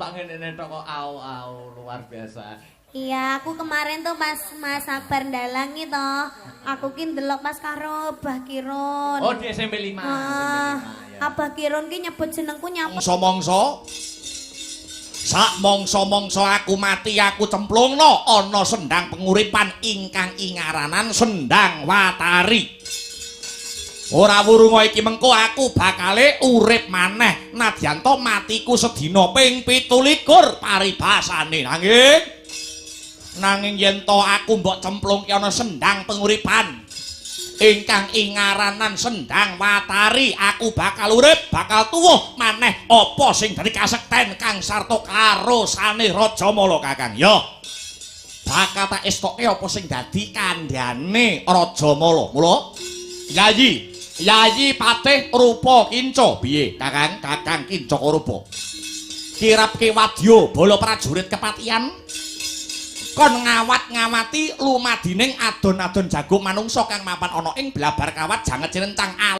numpak ngene tok kok au luar biasa. Iya, aku kemarin tuh pas Mas Akbar ndalangi toh. Aku ki ndelok pas karo Abah Kirun. Oh, di SMP 5. Abah Kirun ki nyebut jenengku nyapa? Mongso-mongso. Sak mongso-mongso aku mati aku cemplungno ana sendang penguripan ingkang ingaranan Sendang Watari. Ora wurunga iki mengko aku bakale urip maneh nadyan to matiku sedina ping 17 paribasane nanging yen to aku mbok cemplungke ana sendang penguripan ingkang ingaranan Sendang Watari aku bakal urip bakal tuwuh maneh apa sing dadi kasekten kang sarta karosane Rajamala Kakang ya bakal tak estoke apa sing dadi kandhane Rajamala mula Yayi Patih Rupa Kinca piye Kakang Kinca Rupa kirapke wadya bala prajurit kepatihan kon ngawat-ngawati lumadining adon-adon jagung manungsa kang mapan ana ing blabar kawat janget cirencang al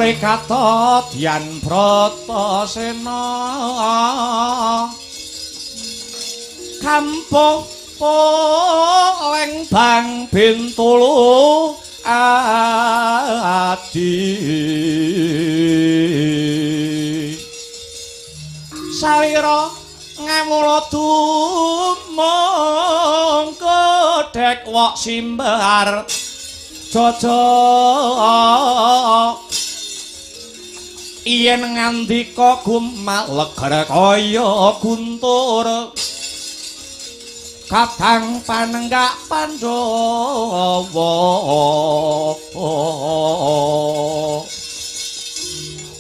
Rekata Dyan Bratasena Kampung Lembang Bintulu Adi Salira ngamula dumong kedhek wok simbar Jojo yen ngandika gumaleger kaya guntur kadang panenggak Pandhawa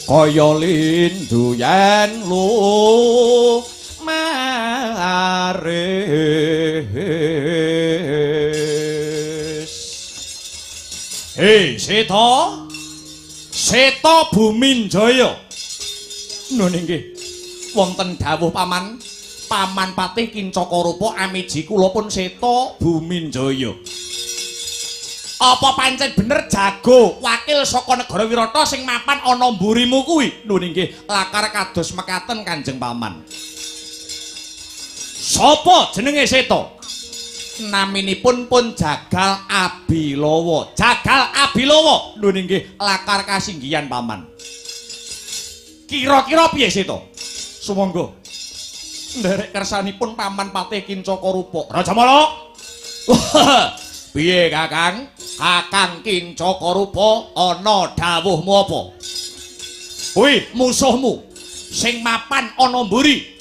kaya lindu yen lumaris Hei Sita Seta Buminjaya. Nun inggih. Wonten dawuh paman, Paman Patih Kincokorupa amiji kula pun Seta Buminjaya. Apa pancen bener jago wakil saka negara Wirata sing mapan ana mburimu kuwi? Nun inggih, lakar kados mekaten Kanjeng Paman. Sapa jenenge Seta? Naminipun pun Jagal Abilawa. Jagal Abilawa. Nun inggih, lakar kasinggihan Paman. Kira-kira piye Seta? Sumangga. Nderek kersanipun Paman Patih Kincokorupa. Rajamala. Piye Kakang? Kakang Kincokorupa ana dawuhmu apa? Kuwi musuhmu sing mapan ana mburi.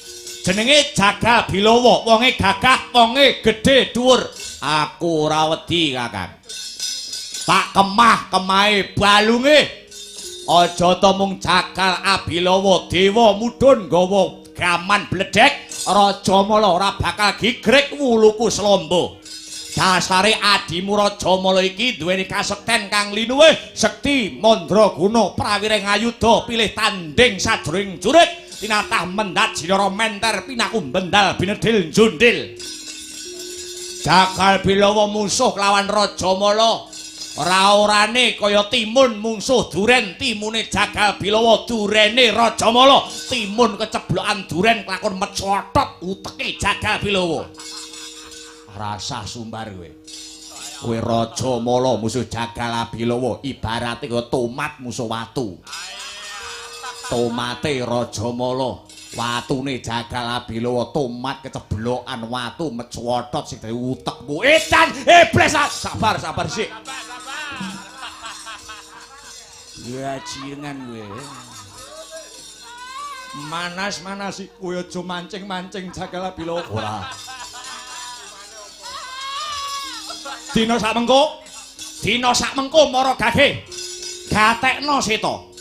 Jenenge Jagal Bilawa, wonge gagah, wonge gedhe dhuwur. Aku ora wedi, Kakang. Tak kemahe balunge. Aja ta mung Jagal Abilawa dewa mudhun nggawa gaman bledhek, Rajamala ora bakal gigrek wuluku slombo. Dasare adimu Rajamala iki duweni kasekten kang linuwih, sekti mandraguna prawira ngayuda pilih tanding sajroning jurit. Tinatah mendat jinara menter pinaku bendal binedil jundil. Jagal Bilawa musuh lawan Rajamala. Ora-orane kaya timun mungsuh duren, timune Jagal Bilawa durene Rajamala. Timun keceblokan duren kelakon meclothot uteke Jagal Bilawa. Rasa sumbar kowe. Kowe Rajamala musuh Jagal Bilawa ibarate kaya tomat musuh watu. Tomate Rajamala, watune Jagal Bilawa, tomat keceblokan watu meclothot sing dadi utekmu. Edan iblis. Sabar sik. Ya jirengan kowe. Manas-manasi kowe aja mancing-mancing Jagal Bilawa. Ora. Dina sakmengko mara gage. Gatekno Seta.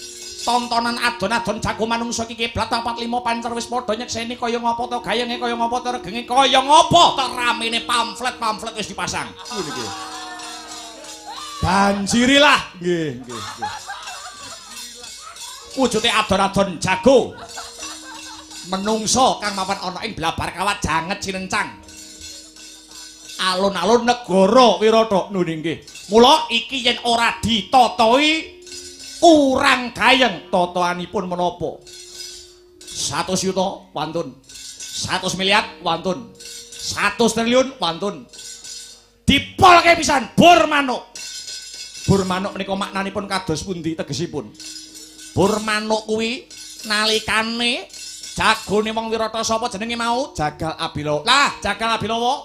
Tontonan adon-adon jago manungsa iki kiblat 45 pancer wis padha nyekseni kaya ngapa to gayenge kaya ngapa to regenge kaya ngapa to ramene pamflet wis dipasang. Ngono iki. Banjirilah. Nggih. Wujude adon-adon jago. Menungsa kang mapan ana ing blabar kawat janget sinencang. Alun-alun negara Wirata. Nun inggih. Mula iki yen ora ditotoi kurang gayeng totoanipun menapa? 100 yuta wantun. 100 miliar wantun. 100 triliun wantun. Dipolke pisan bur manuk. Bur manuk menika maknanipun kados pundi tegesipun? Bur manuk kuwi nalikane jagone wong Wirata sapa jenenge mau? Jagal Abilawa. Lah, Jagal Abilawa.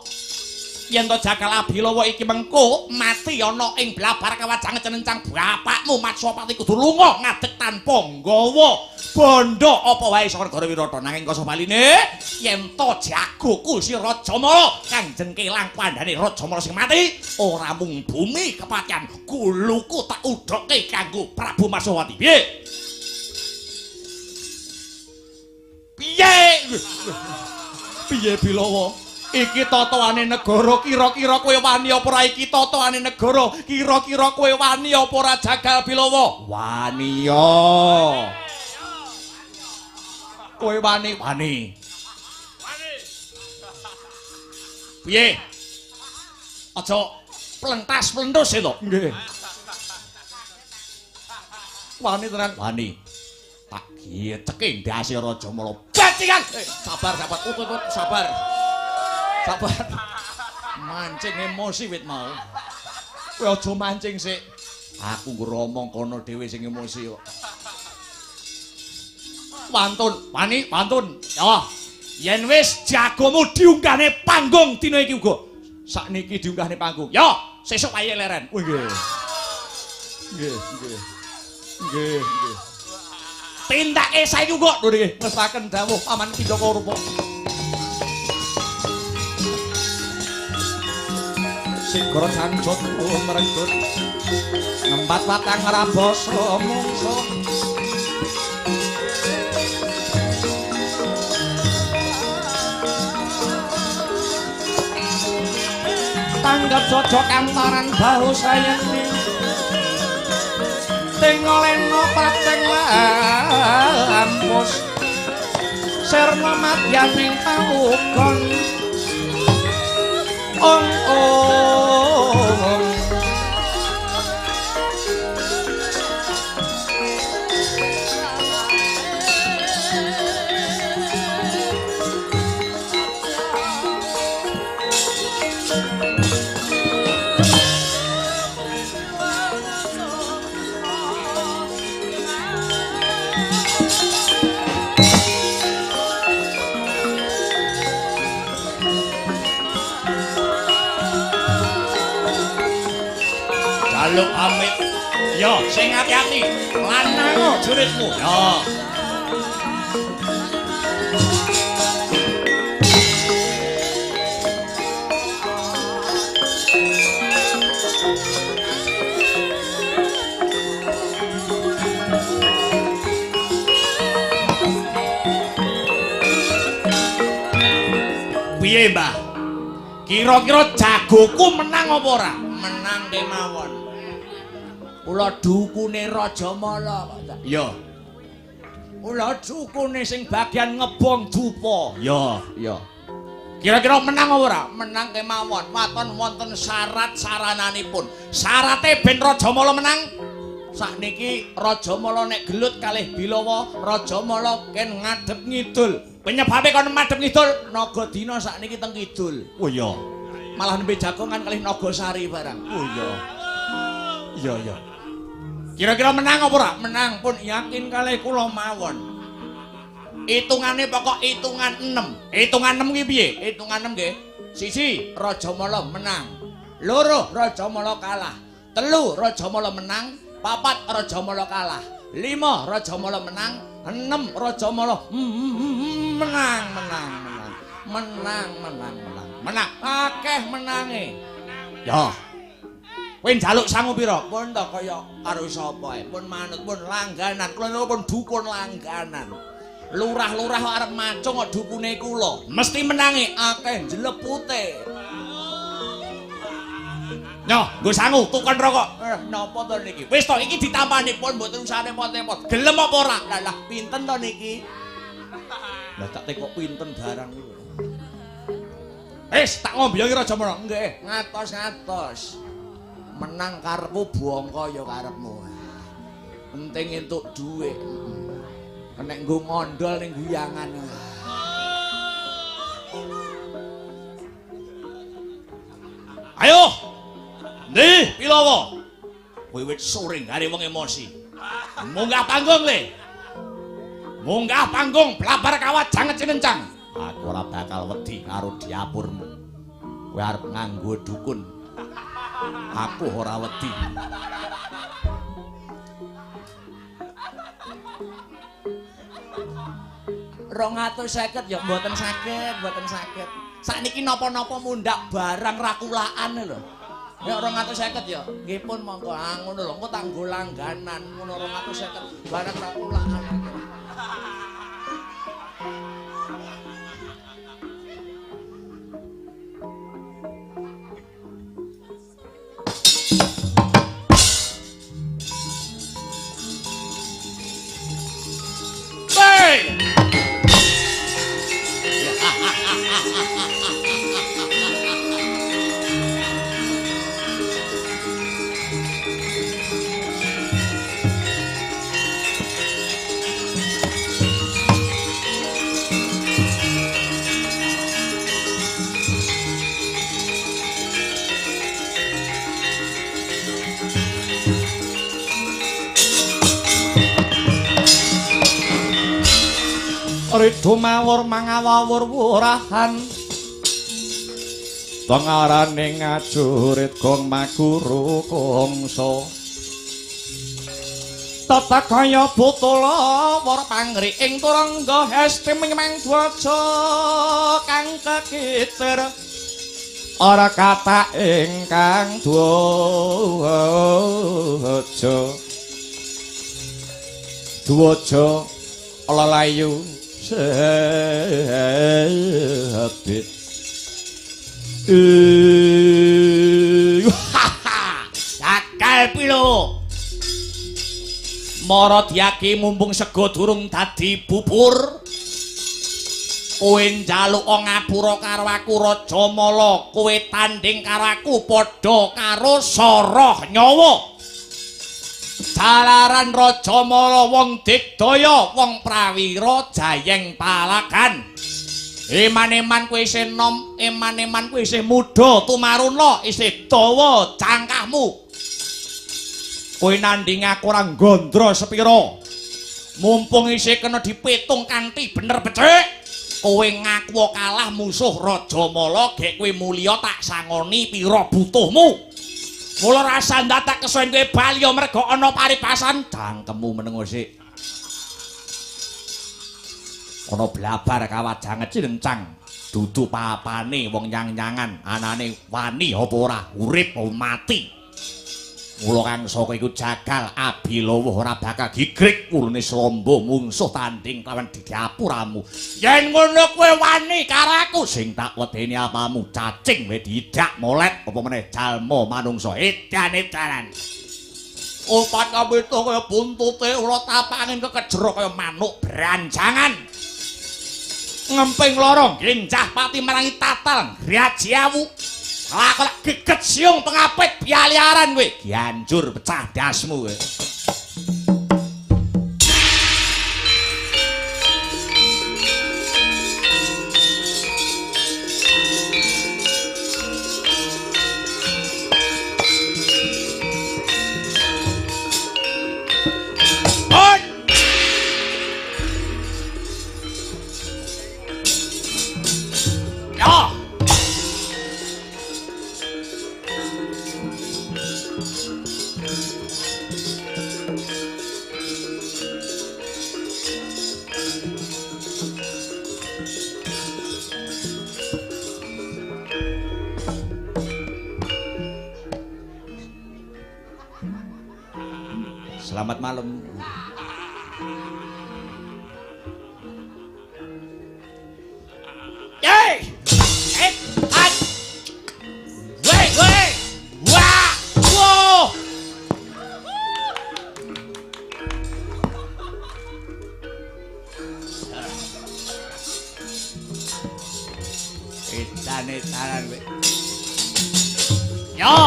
Yen to Jagal Abilawa iki mengko mati ana ing blabar kawajangan cenencang bapakmu Matsapati kudu lunga ngadeg tanpa nggawa bondo apa wae saka negara Wirata. Nanging kasa baline yen to jagoku si Rajamala Kanjeng Kelang pandane Rajamala sing mati ora mung bumi kepatian guluku tak udhoke kanggo Prabu Matsapati. Piye Bilawa? Iki totoane negara, kira-kira kowe wani apa ora iki totoane negara? Kira-kira kowe wani apa ora Jagal Bilawa? Wani ya. Kowe wani. Piye? Aja plentas-plentus to. Nggih. Wani tenan, wani. Tak geceke ndase Rajamala. Bajingan. Sabar. Sabar. Mancing emosi wit mau. Kowe aja mancing sik. Aku ngromong kono dhewe sing emosi kok. Wantun. Ya. Yen wis jagomu diunggahne panggung dina iki uga. Sakniki diunggahne panggung. Ya, sesuk wae leren. Nggih. Tindake saiki uga lho nggih. Ngesaken dawuh Paman Kincokorupa. Sigra sanjut mrejut ngembat watang rabasa mungsa tanggap cocok antaran bahu sayeni prating olehna prating lampus sirna madyaning pawugon ong Jaluk pamit. Yo, sing ati-ati. Lanang juritmu. Yo. Piye, Mbah? Kira-kira jagoku menang apa ora? Menang kemawon. Kula dukune Raja Mala. Ya. Kula dukune sing bagian ngebong dupa. Ya, ya. Kira-kira menang apa ora? Menang kemawon. Waton wonten syarat sarananipun. Syarate ben Raja Mala menang. Sakniki Raja Mala nek gelut kalih Bilawa, Raja Mala ken ngadhep ngidul. Penyebabe kon madhep ngidul, Nagadina sakniki teng kidul. Oh iya. Malah nembe jagongan kalih Nagasari barang. Oh iya. Iya, iya. Kira-kira menang apa ora? Menang pun yakin kalih kula mawon. Hitungane pokok hitungan 6. Hitungan 6 ki piye? Hitungan 6 nggih. 1 Raja Mala menang. 2 Raja Mala kalah. 3 Raja Mala menang. 4 Raja Mala kalah. 5 Raja Mala menang. 6 Raja Mala menang. Menang. Akeh menange. Ya. Kowe njaluk sangu pira? Pun to kaya karo sapa ae. Pun manut, pun langganan. Kula pun dukun langganan. Lurah-lurah kok arep macung kok dukune kula. Mesti menange akeh jlepute. Yo, nggo sangu tukon rokok. Napa to niki? Wis to iki ditampani pun mboten usah repot-repot. Gelem apa ora? Lah pinten to niki? Lah tak tekok pinten barang iki. Tak ngombe iki Raja Mala. Nggih, ngatos-ngatos. Menang karepmu bongko ya karepmu. Penting entuk dhuwit. Nek nggo ngondol ning guyangan. Ayo. Ndi, Bilawa. Kowe wis sore gare wong emosi. Munggah panggung le. Munggah panggung blabar kawat janget cinencang. Aku ora bakal wedi karo diapurmu. Kowe arep nganggo dukun. Aku ora wedi. Rp250 ya mboten saged. Sakniki napa-napa mundhak barang rakulaan lho. Ya Rp250 ya. Nggih pun monggo. Ngono lho, engko tak nggo langganan. Ngono Rp250 barang rakulaan. Ridho mawur mangawawur wurahan pangarane ngajurit gong maguru kongso tata kaya butula war pangri ing turangga hesti menyemang dwaja kang kekitir ora kata ingkang dwaja lelayu sebit akal pilo Maradyaki mumpung sego durung dadi bubur. Kowe njaluk ngapura karo aku Rajamala, kowe tanding karo aku padha karo Sara nyawa. Jalaran Rajamala wong digdaya, wong prawira jayeng palagan. Eman-eman kowe isih nom, eman-eman kowe isih muda tumaruna, isih dawa cangkahmu. Kowe nanding aku ora gondro sepira. Mumpung isih kena dipitung kanthi bener becik, kowe ngaku kalah musuh Rajamala, gek kowe mulya tak sangoni pira butuhmu. Mula rasa ndatak kesuwen kowe bali merga ana paribasan, dangkemmu menengo sik. Ana blabar kawajanget cirencang, dudu papane wong nyang-nyangan, anane wani apa ora, urip apa mati. Mula kang saka iku jagal abilawa ora bakal gigrik ulune slombo mungsuh tanding lawan didapuramu. Yen ngono kowe wani karo aku sing tak wedeni apamu cacing wae didak molet apa meneh jalma manungsa edan-edanan. Opat kabeh kaya buntute ora tapane kekejero kaya manuk branjangan. Ngemping lorong genjah pati marangi tatal grajiawu. Lakon geget siung pengapit bialiaran kowe. Gianjur pecah dasmu kowe. Selamat malam. Yeay! At! Wey! Wah! Wow! Edan-edanan we. Yo!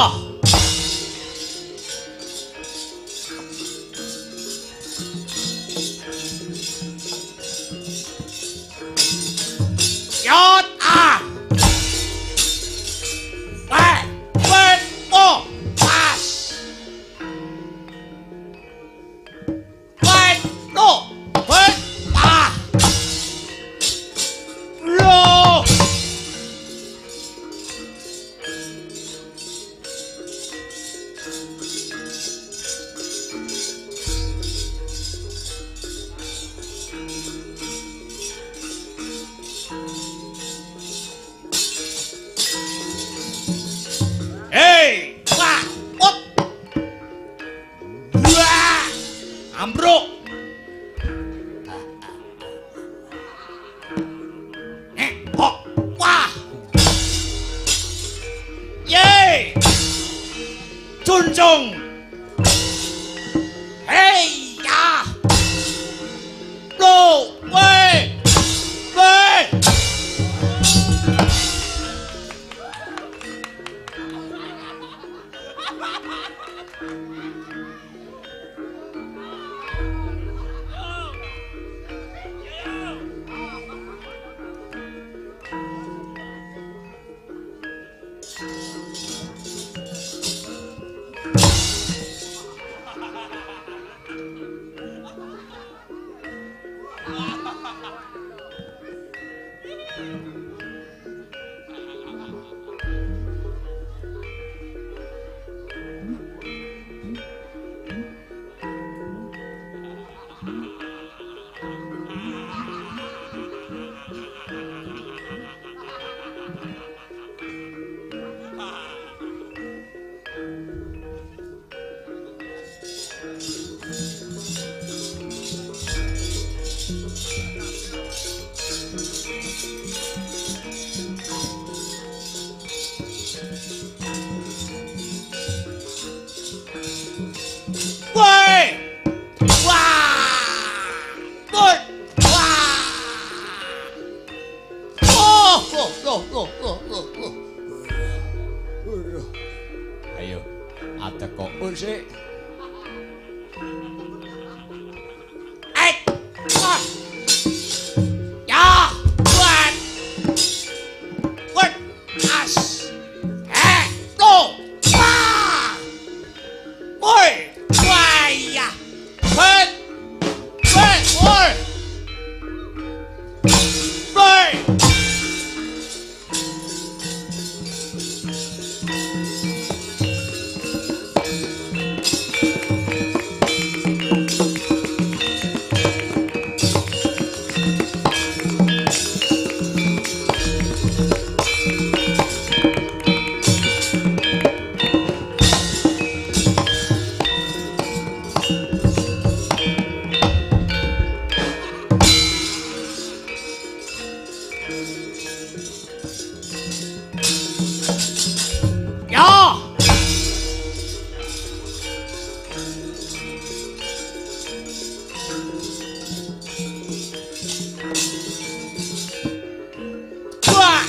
Yot ah. Pas. Lo. Ayo, ada kok sik. Ya, buat. Buat as. Lo. Wah. Woi, waya. Bet. Bet, woi. Woi. Ya. Wah.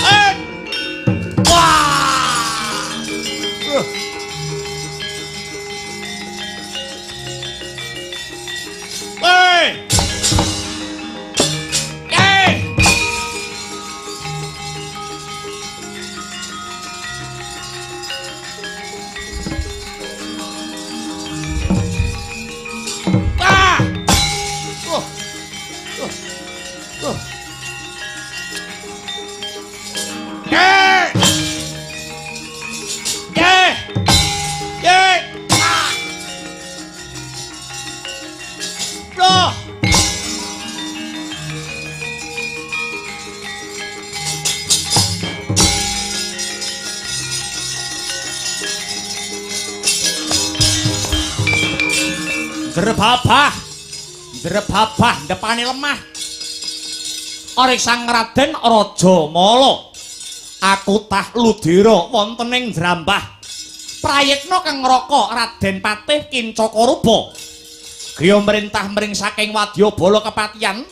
Ah. Wah. Woi. Ah. Ah. Loh. Drebabah depane lemah. Ora sang Raden Rajamala. Aku tah ludira wonten ing Drambah. Prayekna kang ngraka Raden Patih Kincakaraba. Griya mrintah mring saking Wadyabala kepatihan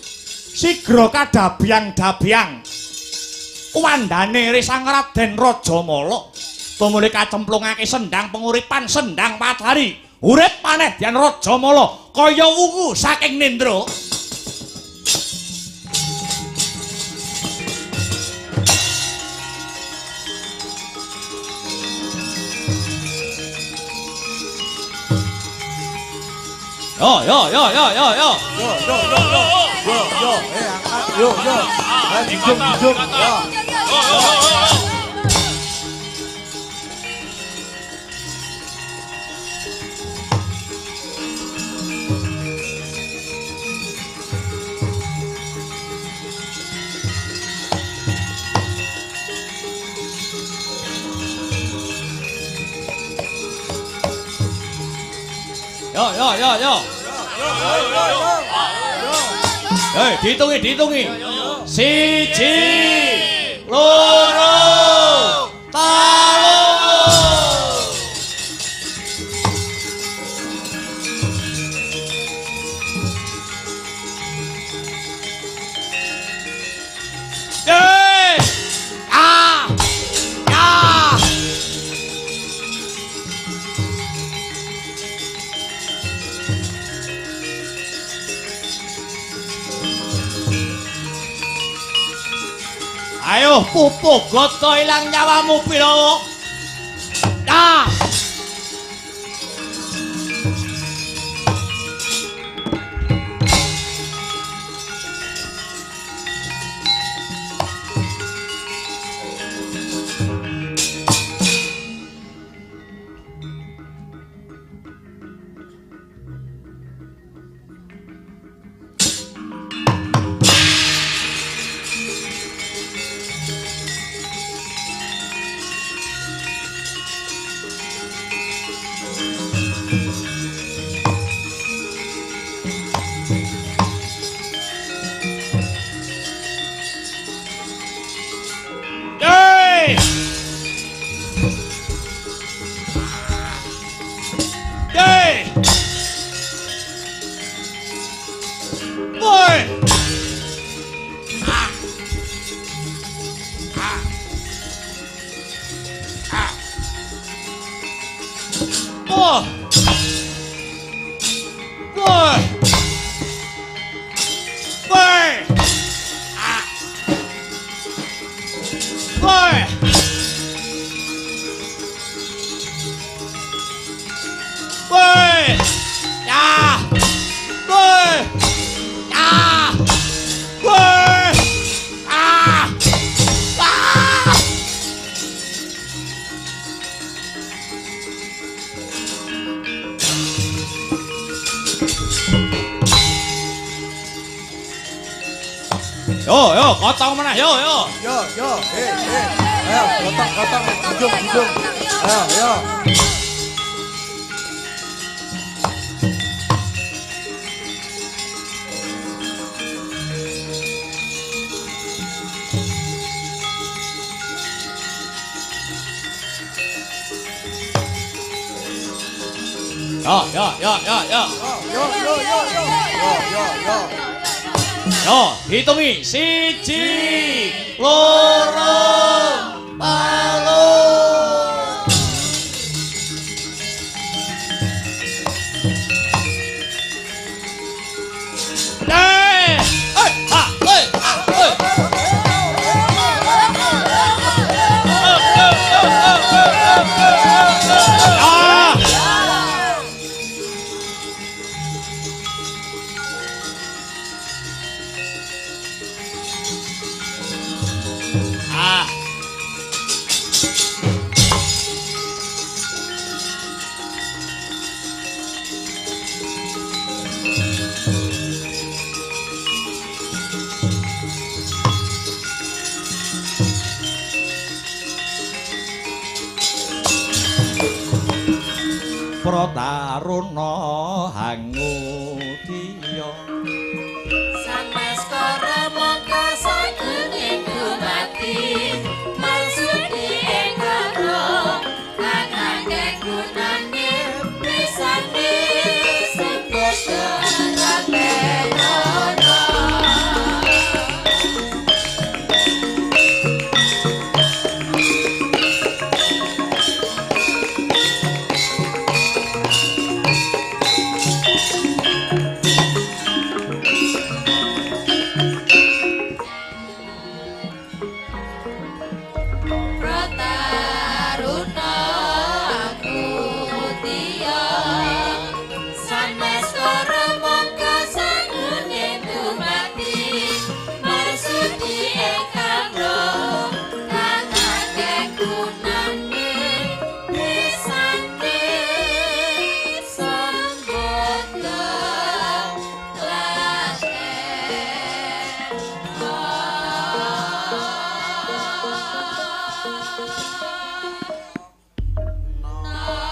sigra kadabyang-dabyang. Wandane Risang Raden Rajamala tumuli kacemplungake sendhang penguripan sendhang Watari. Urip maneh Dyan Rajamala kaya wungu saking nendra. Hei, dihitungi. 1, 2, 3. Ayo pupuk goto ilang nyawamu Bilawa. Ah. Woi. Oh. Woi. Woi. Woi. Woi. Ya. Woi. Ya. Woi. Ah. Ah. Yo, kotong mana? Yo. Ayo, kotong, duduk. Ayo. Yo, hitungi 1, 2, 3. Prataruna hangudya Sang Baskara mangka saged dumati maksudi engkara kakangge gunane pisane sembah rabena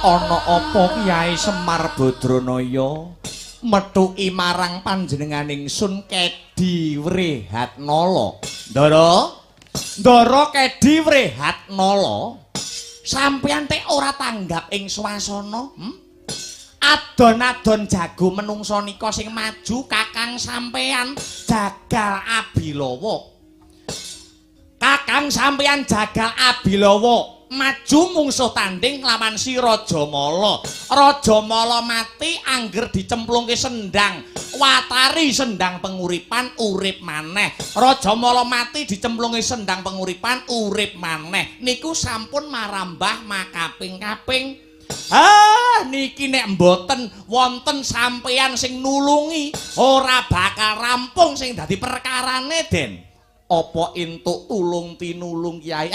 ana apa Kyai Semar Badranaya methuki marang panjenenganing Sun Kedi Wrehatnala. Ndara Kedi Wrehatnala, sampeyan tek ora tanggap ing swasana? Adon-adon jago menungsa nika sing maju Kakang sampeyan Jagal Abilawa. Kakang sampeyan Jagal Abilawa maju mungsuh tanding lawan si Rajamala. Rajamala mati angger dicemplungke sendang watari sendang penguripan urip maneh. Rajamala mati dicemplungke sendang penguripan urip maneh. Niku sampun marambah makaping-kaping. Niki nek mboten wonten sampeyan sing nulungi ora bakal rampung sing dadi perkarane, Den. Apa entuk tulung tinulung Kyai?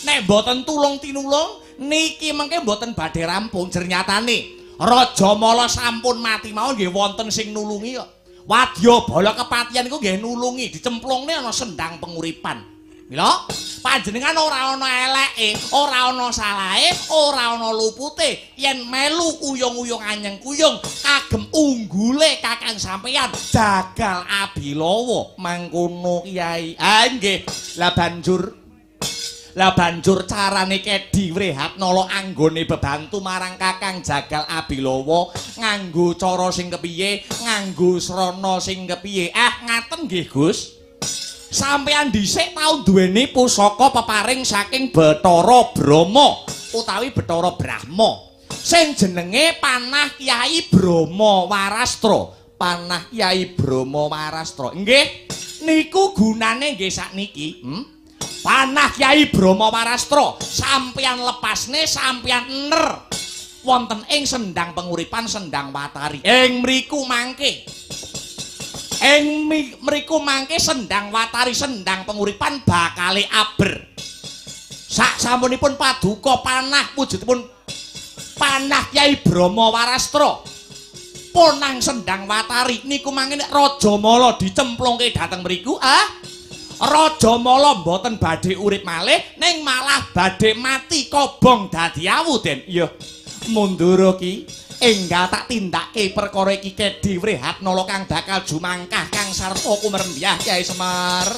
Nek mboten tulung tinulung niki mengke mboten badhe rampung jernyatane. Rajamala sampun mati mawon nggih wonten sing nulungi kok. Wadyabala kepatihan iku nggih nulungi dicemplungne ana sendang penguripan. Mila panjenengan ora ana eleke, ora ana salahe, ora ana lupute yen melu uyung-uyung anyeng kuyung kagem unggule Kakang sampeyan Jagal Abilawa mangkono Kyai. Nggih. Lah banjur Lah banjur carane Kedi Wrehatnala anggone bebantu marang Kakang Jagal Abilawa nganggo cara sing kepiye, nganggo srana sing kepiye. Ngaten nggih, Gus. Sampeyan dhisik tau duweni pusaka peparing saking Bathara Brahma utawi Bathara Brahma sing jenenge Panah Kyai Brahma Warastra. Panah Kyai Brahma Warastra. Nggih, niku gunane nggih sakniki. Panah Kyai Brahma Warastra sampeyan lepasne sampeyan ener wonten ing sendang penguripan Sendang Watari. Ing mriku mangke Sendang Watari Sendang penguripan bakale aber. Sak sampunipun paduka panah wujudipun Panah Kyai Brahma Warastra ponang Sendang Watari niku mangke nek Rajamala dicemplungke dhateng mriku Rajamala mboten badhe urip malih ning malah badhe mati kobong dadi awu Den. Iya, mundur ki enggal tak tindake perkara iki Kedi Wrehatnala kang bakal jumangkah kang sarta kumrembiyah Kyai Semar.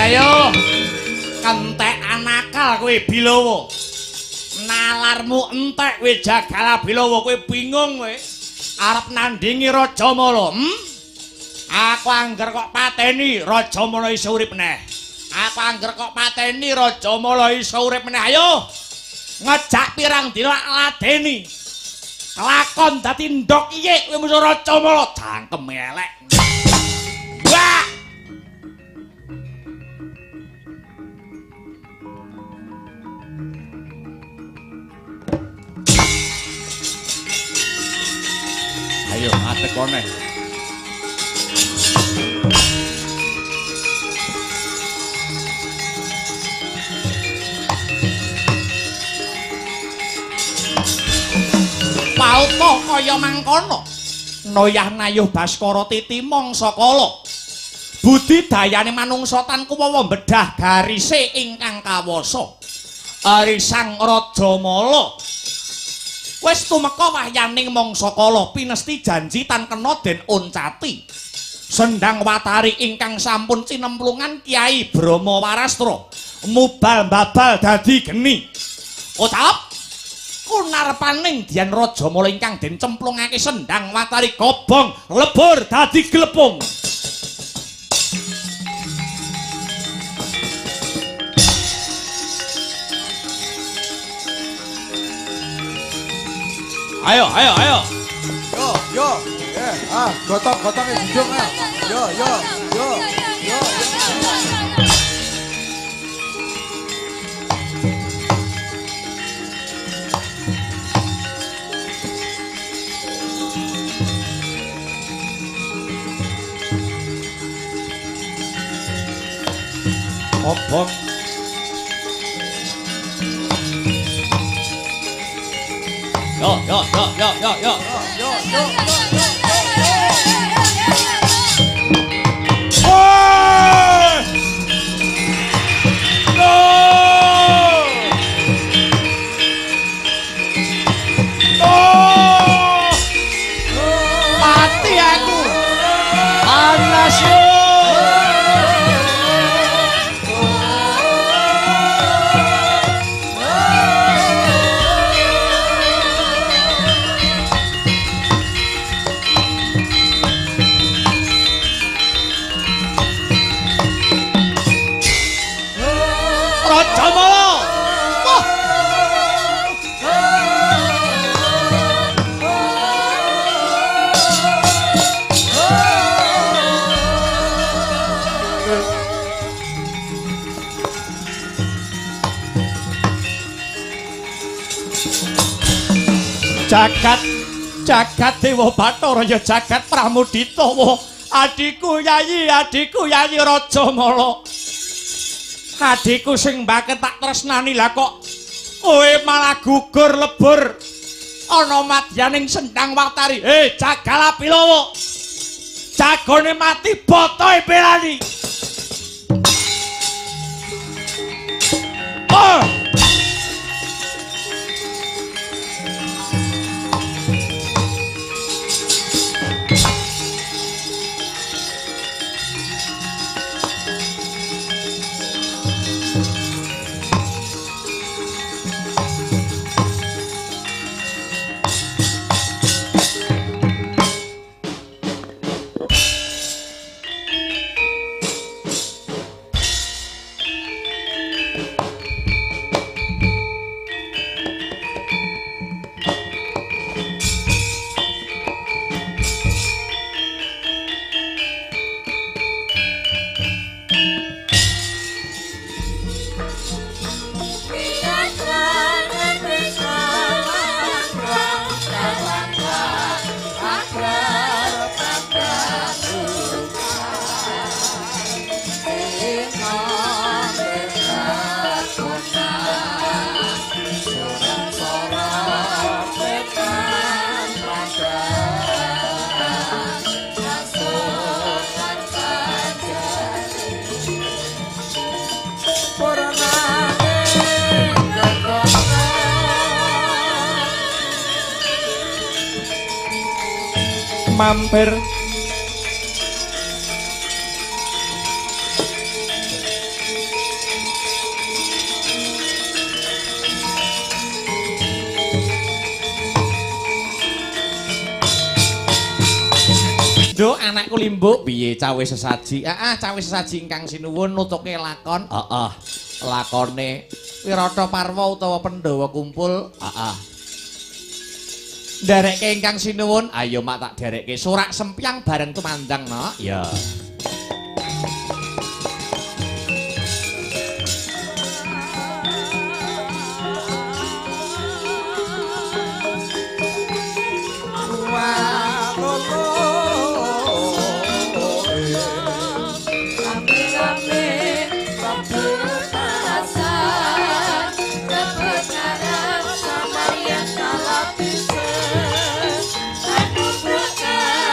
Ayo kentek anakal kowe Bilawa. Nalarmu entek kowe Jagal Abilawa, kowe bingung kowe arep nandingi Rajamala. Aku angger kok pateni Rajamala iso urip meneh. Aku angger kok pateni Rajamala iso urip meneh. Ayo ngejak pirang dina ladeni. Lakon dadi ndok iki kowe musuh Rajamala jangkem elek. Wah! Ayo ngadeg kone. Pauta kaya mangkono. Noyah nayuh Baskara titi mangsa kala. Budidayane manungsa tan kuwawa bedah garise ingkang kawasa. Arisang Rajamala wis tumeka wahyaning mangsa kala pinesti janji tan kena den oncati. Sendang Watari ingkang sampun cinemplungan Kyai Brahma Warastra mubal babal dadi geni. Ucap kunarpaning Dyan Rajamala ingkang den cemplungake Sendang Watari gobong lebur dadi glepung. Ayo. Yo. Gotong-gotongnya junjung ya. Yo. Obong Yo yo yo yo yo yo. Yo yo. Mati aku. Panas yo. Raja Mala. Wah. Jagat Dewa Bathara ya jagat Pramuditawa. Adikku Yayi Raja Mala. Adikku sing mbake tak tresnani lah kok kowe malah gugur lebur ana madyaning Sendhang Watari. Jagala Bilawa. Jagone mati botohe belani. Oh! Mampir Duh anakku Limbuk piye cawe sesaji? Cawe sesaji ingkang sinuwun nutuke lakon. Lakone Wirata Parwa utawa Pandhawa kumpul. Nderekke ingkang sinuwun, ayo mak tak derekke Sorak Sempiang bareng tumandang no. Ya. Aku bukan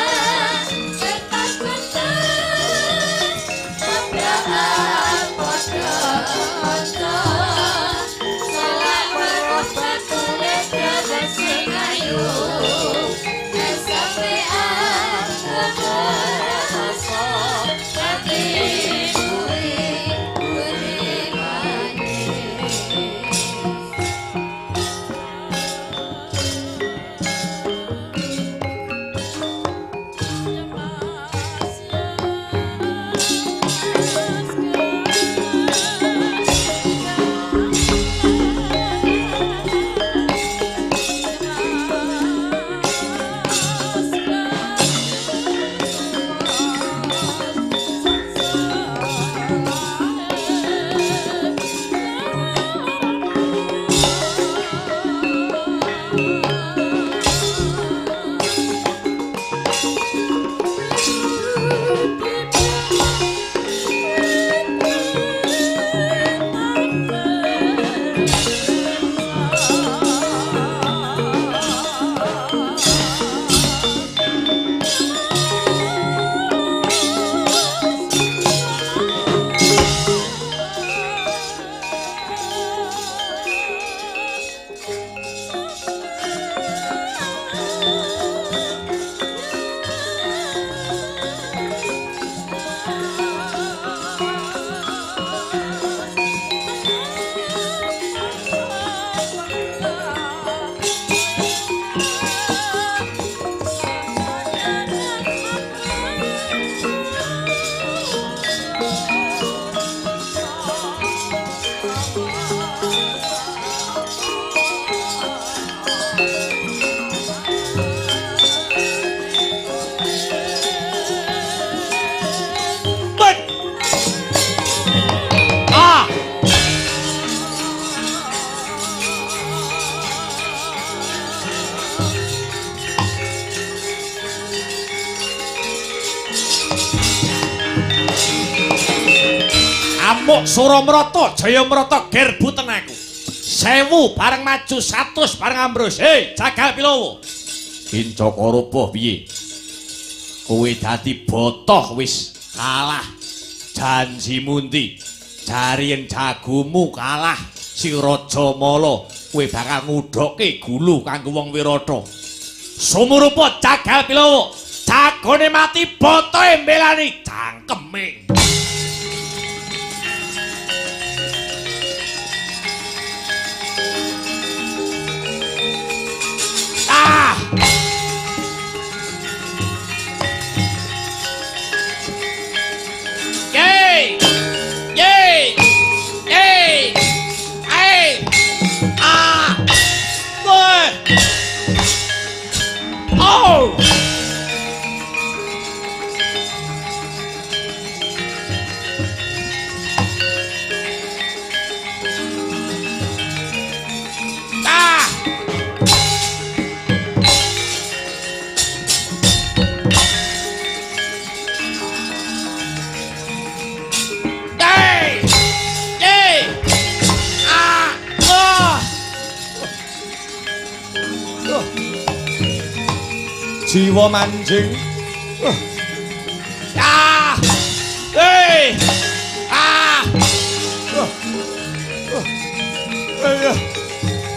Amuk Suramrata Jayamrata gerbuten aku 1000 bareng maju 100 bareng ambrus. Hei Jagal Pilowo Kincaka Rupa piye kowe dadi botoh wis kalah janjimu ndi jariyen jagomu kalah si Raja Mala kowe bakal ngudhokke gulu kanggo wong Wirata sumurupa Jagal Pilowo jagone mati botohe mbelani cangkeme Yay! Yay! Yay! Hey! Ah! Boy! Oh! Ah! Yay! Yay! Ah! Oh! Jiwa manjing. Ah! Hey! Ah!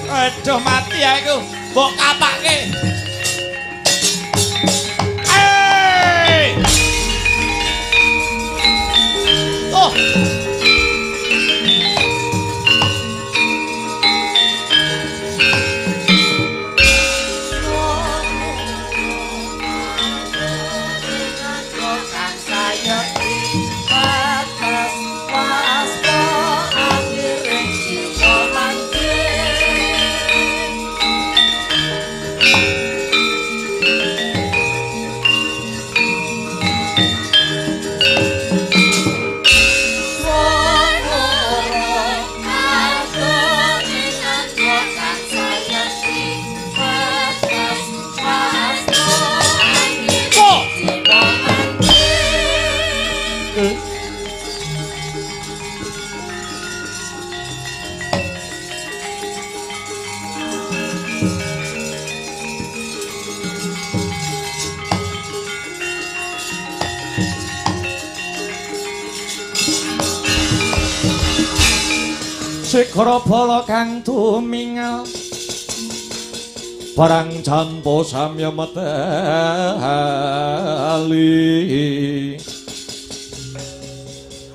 Aduh mati aku. Mbok kapake. Hey! Oh! Sikara bala kang tumingal barang jampo samya meteli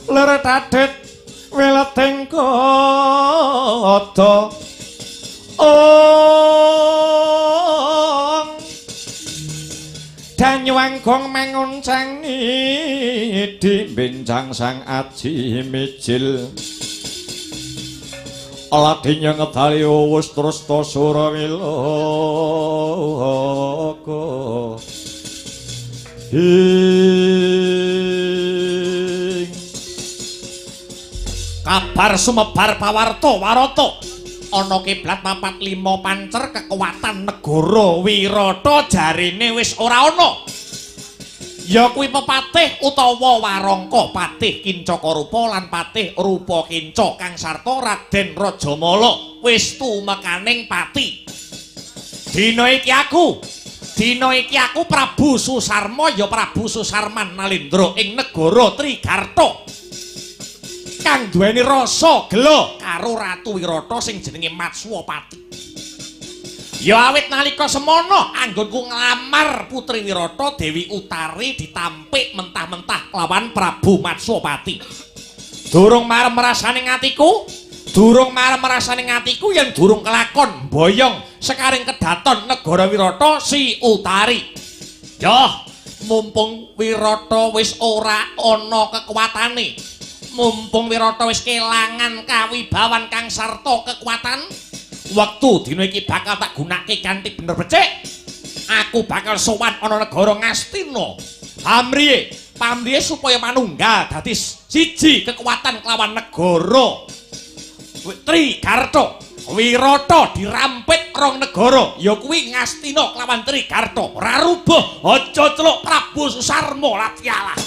leret adet weleteng kodo danyuang gong menguncang di benjang sang aji mijil Aladin yang ngetali wus terus to Surawilaka kabar sumebar pawarta warata ana kiblat 45 pancer kekuatan negara Wirata jarine wis ora ana ya kuwi pepatih utawa warangka patih Kincaka Rupa lan patih Rupa Kinca kang sarta Raden Rajamala wis tumekaning pati dina iki aku Prabu Susarma ya Prabu Susarman Nalendra ing negara Trigarta kang duweni rasa gela karo Ratu Wirata sing jenenge Matswapati ya awit nalika semono anggonku nglamar Putri Wirata Dewi Utari ditampik mentah-mentah lawan Prabu Matswapati. Durung marem rasane atiku yen durung kelakon boyong sekaring kedaton negara Wirata si Utari. Yo, mumpung Wirata wis ora ana kekuatane, mumpung Wirata wis kelangan kawibawan kang sarta kekuatan, wektu dina iki bakal tak gunake kanthi bener becik. Aku bakal sowan ana negara Ngastina. Pamriye supaya manunggal dadi siji kekuatan kelawan negara Trigarta. Wirata dirampit rong negara, ya kuwi Ngastina kelawan Trigarta. Ora rubah, aja celuk Prabu Susarma Latyalah.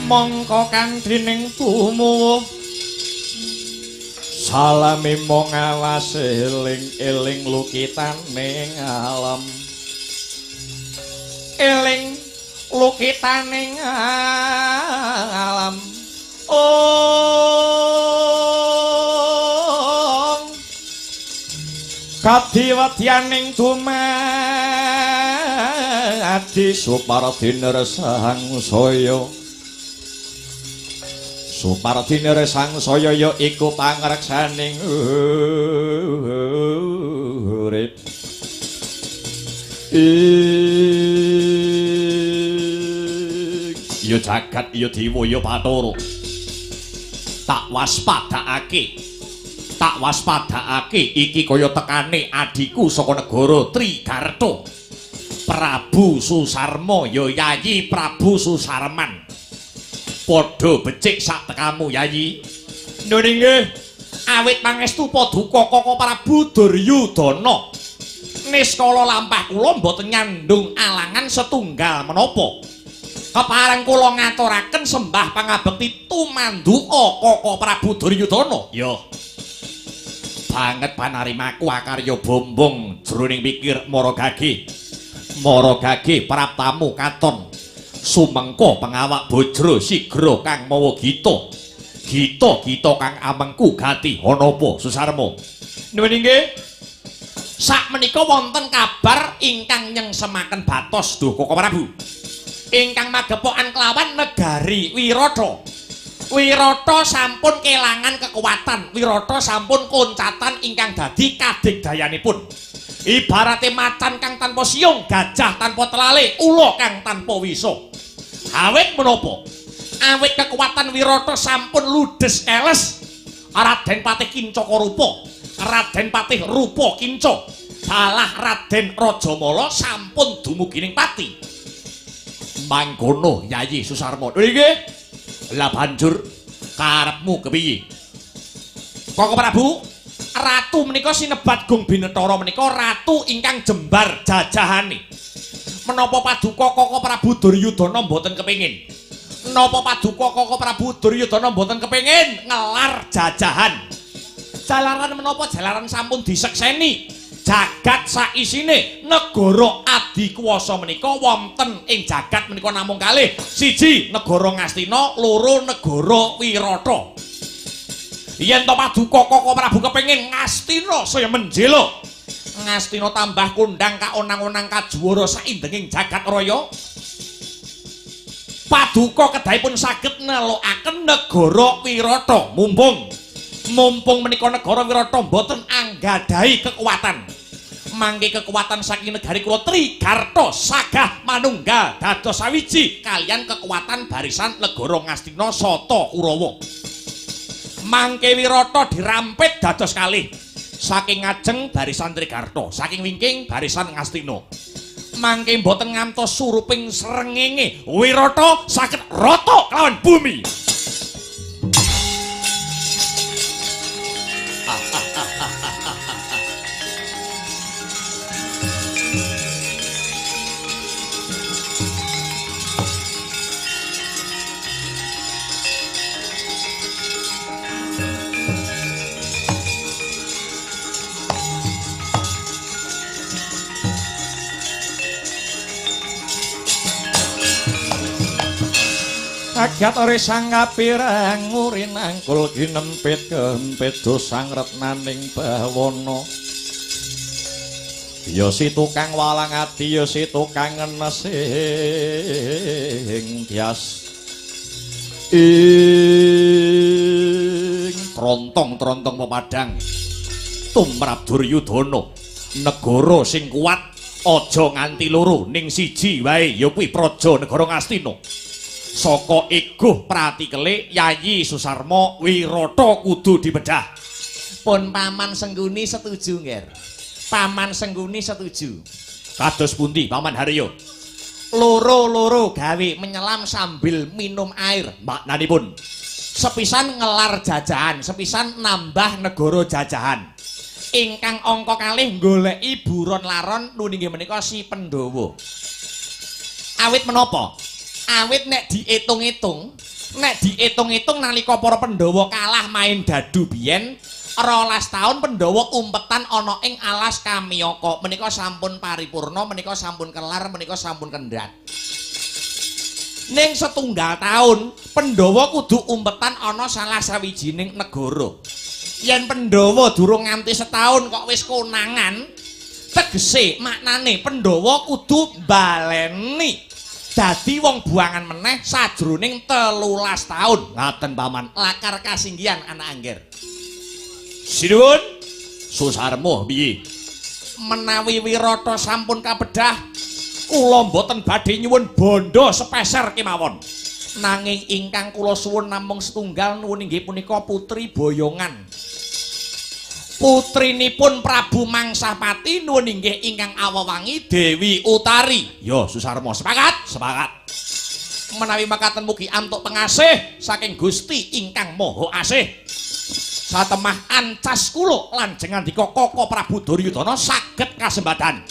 mongko kantining tumuwuh salami mong awase eling lukitaning alam eling lukitaning alam kadiwadyaning dumadi supardine sangsaya Supardine sangsaya ya iku pangreksaning urip. Ya jagat ya dewa ya Bathara. Tak waspadakake iki kaya tekane adiku saka negara Trigarta. Prabu Susarma ya Yayi Prabu Susarman. Padha becik sak tekamu Yayi. Nggih nggih. Awit pangestu paduka Kaka Prabu Duryudana. Niskala lampah kula mboten nyandung alangan setunggal menapa. Kepareng kula ngaturaken sembah pangabekti tumanduka Kaka Prabu Duryudana. Ya. Banget panarimaku akarya bombong jroning pikir Maragage. Maragage praptamu katon. Sumengko pengawak bojro sigra kang mawa gita kang amengku gati ana apa Susarma. Nuwun inggih. Sakmenika wonten kabar ingkang nyengsemaken batos Duh Kaka Prabu. Ingkang magepokan kelawan negari Wirata. Wirata sampun kelangan kekuatan. Wirata sampun koncatan ingkang dadi kadigdayanipun. Ibarate macan kang tanpa siung, gajah tanpa telale, ula kang tanpa wisa. Awit menapa? Awit kekuatan Wirata sampun ludes eles. Raden Patih Kinca Karupa, Raden Patih Rupa Kinca, balah Raden Rajamala sampun dumugining pati. Mangkono Yayi Susarma. Nggih. Lah banjur karepmu kepiye? Kaka Prabu, ratu menika sinebat Gung Binetara menika ratu ingkang jembar jajahane. Menapa paduka Kaka Prabu Duryudana mboten kepengin? Napa paduka Kaka Prabu Duryudana mboten kepengin ngelar jajahan? Jalaran menapa jalaran sampun disekseni? Jagat saisine negara adikuwasa menika wonten ing jagat menika namung kalih. Siji negara Ngastina, loro negara Wirata. Yen to paduka Kaka Prabu kepengin Ngastina saya menjela. Ngastina tambah kondang kaonang-onang kajuwara saindenging jagat raya. Paduka kedahipun saged nelokaken negara Wirata. Mumpung menika negara Wirata mboten anggadhahi kekuatan. Mangke kekuatan saking negari kula Trigarta sagah manunggal dados sawiji kalian kekuatan barisan negara Ngastina sata Kurawa. Mangke Wirata dirampit dados kalih. Saking ngajeng barisan Trigarta, saking wingking barisan Ngastina. Mangke mboten ngantos suruping srengenge Wirata saged rata kelawan bumi. Agyat ore sang kapirang ngurin angkul ginempit kempit dosang retnaning bawana. Ya si tukang walang ati ya si tukang ngenesing tias. Ing trontong-trontong pepadang tumrap Duryudana negara sing kuat Aja nganti loro ning siji wae ya kuwi praja negara Ngastina. Saka eguh pratikele Yayi Susarma Wirata kudu dibedah. Pun Paman Sengguni setuju, Nger. Paman Sengguni setuju. Kados pundi Paman Haryo? Loro-loro gawe menyelam sambil minum air. Maknanipun Sepisan ngelar jajahan, sepisan nambah negara jajahan. Ingkang angka kalih goleki buron laron nuninggih menika si Pandhawa. Awit menapa? Awit nek diitung-itung nalika para Pandhawa kalah main dadu biyen 12 taun Pandhawa umpetan ana ing alas Kamiyaka. Menika sampun paripurna, menika sampun kelar, menika sampun kendhat. Ning setunggal taun Pandhawa kudu umpetan ana salah sawijining negara. Yen Pandhawa durung nganti setahun kok wis konangan, tegese maknane Pandhawa kudu baleni dadi wong buangan meneh sajroning 13 taun. ngaten Paman. Lakar kasinggihan anak angger. Sinuwun Susarma piye? Menawi Wirata sampun kabedah, kula mboten badhe nyuwun bondo sepeser kemawon. Nanging ingkang kula suwun namung setunggal nuwun inggih punika Putri Boyongan. Putrinipun Prabu Mangsapati nuwun inggih ingkang awewangi Dewi Utari. Ya Susarma Sepakat? sepakat. Menawi makaten mugi antuk pengasih saking Gusti ingkang Maha Asih. Satemah ancas kula lanjeng ngandika Koko Prabu Duryudana saged kasembadan.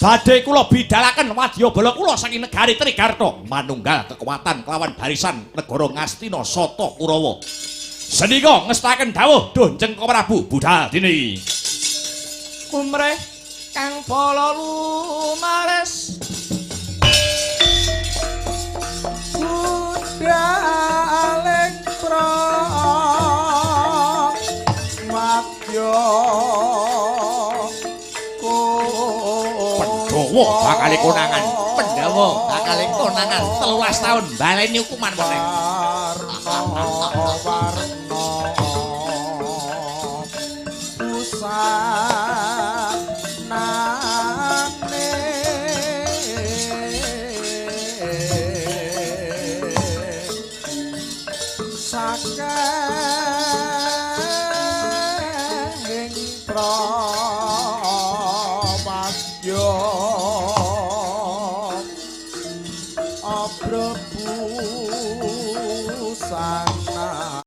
Badhe kula bidhalaken wadyabala kula saking negari Trigarta manunggal kekuatan kelawan barisan negara Ngastina Sata Kurawa. Senika ngestaken dawuh Dunjeng Koko Prabu budhal dini. Umreh kang pala lumares budal pro madya Pandhawa bakal konangan. Pandhawa bakal konangan 13 taun baleni hukuman meneh. Abro